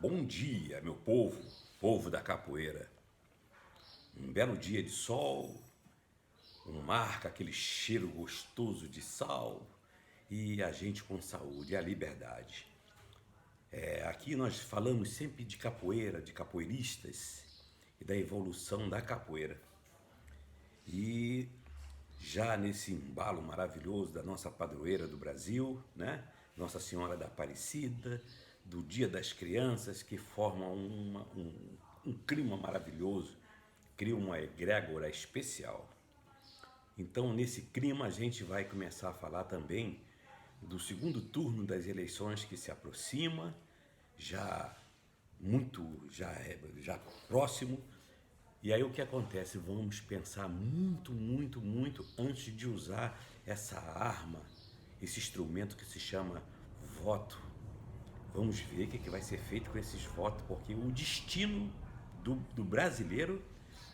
Bom dia, meu povo, povo da capoeira. Um belo dia de sol, um mar com aquele cheiro gostoso de sal e a gente com saúde, a liberdade. Aqui nós falamos sempre de capoeira, de capoeiristas e da evolução da capoeira. E já nesse embalo maravilhoso da nossa padroeira do Brasil, né? Nossa Senhora da Aparecida, do Dia das Crianças, que formam um clima maravilhoso, cria uma egrégora especial. Então, nesse clima, a gente vai começar a falar também do segundo turno das eleições que se aproxima, já já próximo. E aí o que acontece? Vamos pensar muito antes de usar essa arma, esse instrumento que se chama voto. Vamos ver o que vai ser feito com esses votos, porque o destino do brasileiro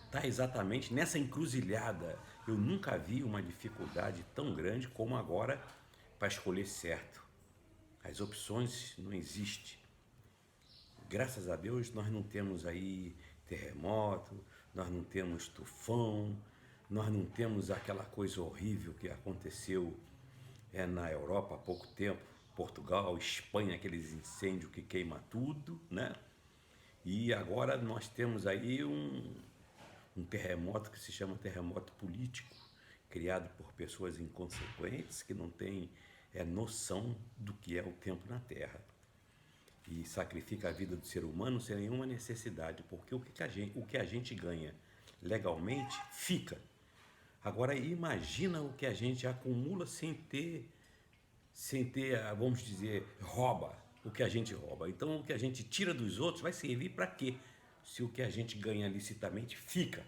está exatamente nessa encruzilhada. Eu nunca vi uma dificuldade tão grande como agora para escolher certo. As opções não existem. Graças a Deus nós não temos aí terremoto, nós não temos tufão, nós não temos aquela coisa horrível que aconteceu na Europa há pouco tempo, Portugal, Espanha, aqueles incêndios que queima tudo, né? E agora nós temos aí um terremoto que se chama terremoto político, criado por pessoas inconsequentes que não têm noção do que é o tempo na Terra. E sacrifica a vida do ser humano sem nenhuma necessidade, porque o que a gente ganha legalmente fica. Agora imagina o que a gente acumula sem ter, vamos dizer, rouba o que a gente rouba. Então o que a gente tira dos outros vai servir para quê? Se o que a gente ganha licitamente fica.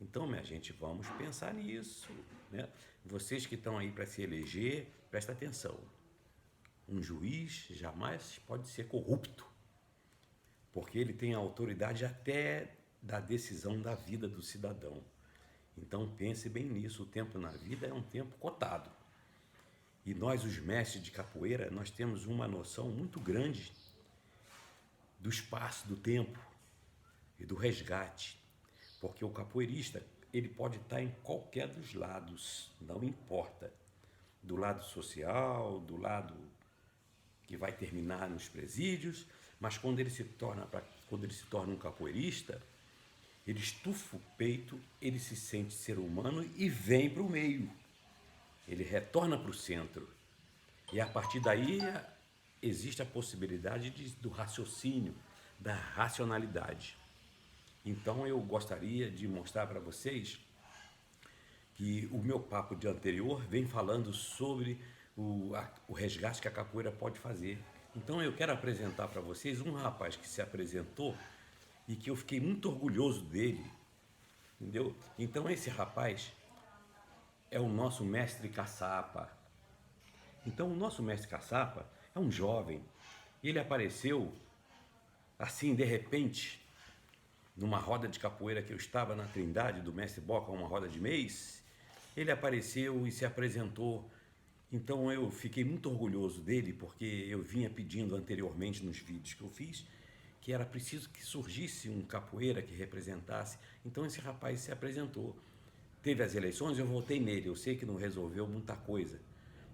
Então, minha gente, vamos pensar nisso, né? Vocês que estão aí para se eleger, presta atenção. Um juiz jamais pode ser corrupto, porque ele tem a autoridade até da decisão da vida do cidadão. Então pense bem nisso, o tempo na vida é um tempo cotado. E nós, os mestres de capoeira, nós temos uma noção muito grande do espaço, do tempo e do resgate. Porque o capoeirista, ele pode estar em qualquer dos lados, não importa. Do lado social, do lado que vai terminar nos presídios, mas quando ele se torna um capoeirista, ele estufa o peito, ele se sente ser humano e vem para o meio. Ele retorna para o centro. E a partir daí existe a possibilidade do raciocínio, da racionalidade. Então eu gostaria de mostrar para vocês que o meu papo de anterior vem falando sobre o resgate que a capoeira pode fazer. Então eu quero apresentar para vocês um rapaz que se apresentou e que eu fiquei muito orgulhoso dele, entendeu? Então esse rapaz é o nosso mestre caçapa. Então o nosso mestre caçapa é um jovem. Ele apareceu assim de repente numa roda de capoeira que eu estava na Trindade do mestre Boca, uma roda de mês. Ele apareceu e se apresentou. Então eu fiquei muito orgulhoso dele, porque eu vinha pedindo anteriormente nos vídeos que eu fiz que era preciso que surgisse um capoeira que representasse. Então esse rapaz se apresentou. Teve as eleições, eu votei nele. Eu sei que não resolveu muita coisa,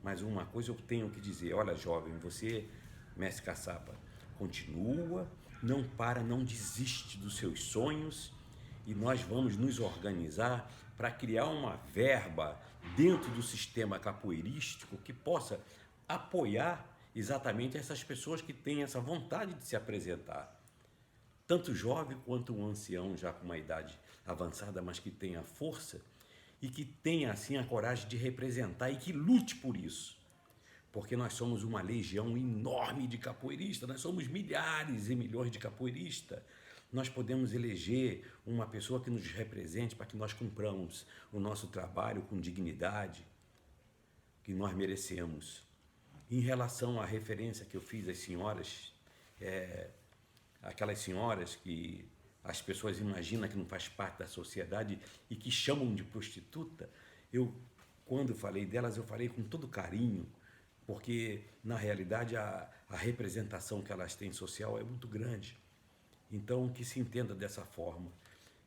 mas uma coisa eu tenho que dizer: olha, jovem, você, mestre caçapa, continua, não para, não desiste dos seus sonhos, e nós vamos nos organizar para criar uma verba dentro do sistema capoeirístico que possa apoiar exatamente essas pessoas que têm essa vontade de se apresentar. Tanto jovem quanto um ancião já com uma idade avançada, mas que tenha força e que tenha assim a coragem de representar e que lute por isso. Porque nós somos uma legião enorme de capoeiristas, nós somos milhares e milhões de capoeiristas. Nós podemos eleger uma pessoa que nos represente para que nós cumpramos o nosso trabalho com dignidade que nós merecemos. Em relação à referência que eu fiz às senhoras, aquelas senhoras que as pessoas imaginam que não faz parte da sociedade e que chamam de prostituta, quando falei delas, eu falei com todo carinho, porque na realidade a representação que elas têm social é muito grande. Então, que se entenda dessa forma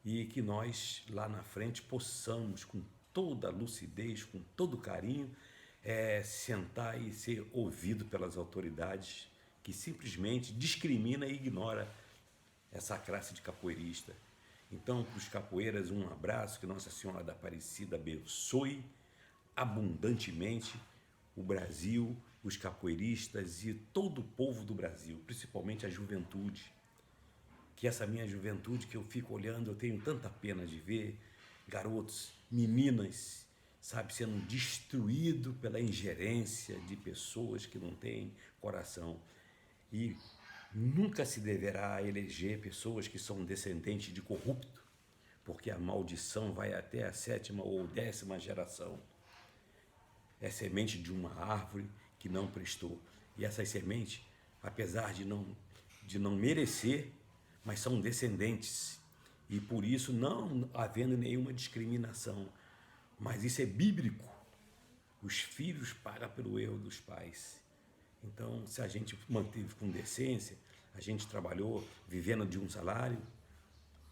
e que nós lá na frente possamos, com toda a lucidez, com todo o carinho, sentar e ser ouvido pelas autoridades que simplesmente discrimina e ignora essa classe de capoeirista. Então, para os capoeiras, um abraço, que Nossa Senhora da Aparecida abençoe abundantemente o Brasil, os capoeiristas e todo o povo do Brasil, principalmente a juventude. Que essa minha juventude que eu fico olhando, eu tenho tanta pena de ver garotos, meninas, sabe, sendo destruído pela ingerência de pessoas que não têm coração. E nunca se deverá eleger pessoas que são descendentes de corrupto, porque a maldição vai até a 7ª ou 10ª geração. É semente de uma árvore que não prestou. E essas sementes, apesar de não merecer, mas são descendentes. E por isso não havendo nenhuma discriminação. Mas isso é bíblico. Os filhos pagam pelo erro dos pais. Então, se a gente manteve com decência, a gente trabalhou vivendo de um salário,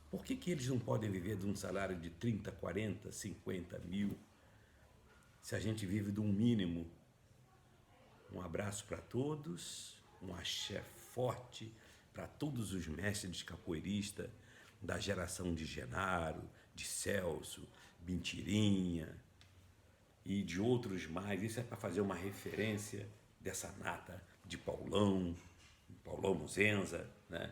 por que eles não podem viver de um salário de 30, 40, 50 mil? Se a gente vive de um mínimo. Um abraço para todos, um axé forte para todos os mestres de capoeirista da geração de Genaro, de Celso, Bintirinha e de outros mais. Isso é para fazer uma referência dessa nata de Paulão Muzenza, né?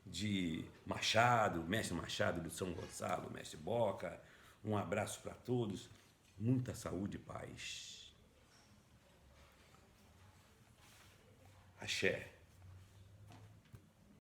De Machado, mestre Machado do São Gonçalo, mestre Boca. Um abraço para todos, muita saúde e paz. Axé.